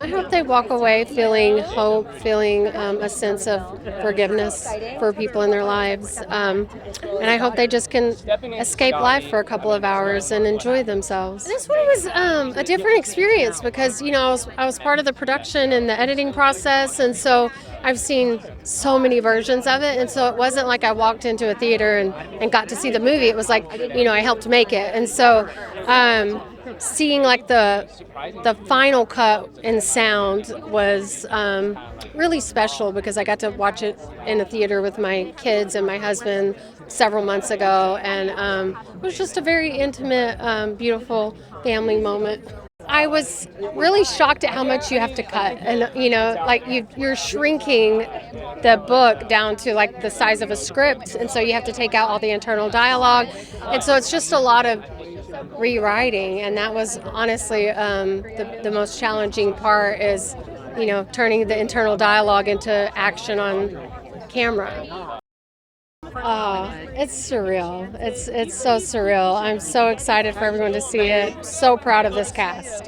I hope they walk away feeling hope, feeling a sense of forgiveness for people in their lives. And I hope they just can escape life for a couple of hours and enjoy themselves. This one was a different experience because, I was part of the production and the editing process. And so I've seen so many versions of it. And so it wasn't like I walked into a theater and got to see the movie. It was like, I helped make it. And so seeing like the final cut in sound was really special because I got to watch it in a theater with my kids and my husband several months ago, and it was just a very intimate, beautiful family moment. I was really shocked at how much you have to cut, and like you're shrinking the book down to like the size of a script, and so you have to take out all the internal dialogue, and so it's just a lot of rewriting, and that was honestly the most challenging part is turning the internal dialogue into action on camera. Oh, it's surreal. It's so surreal. I'm so excited for everyone to see it. So proud of this cast.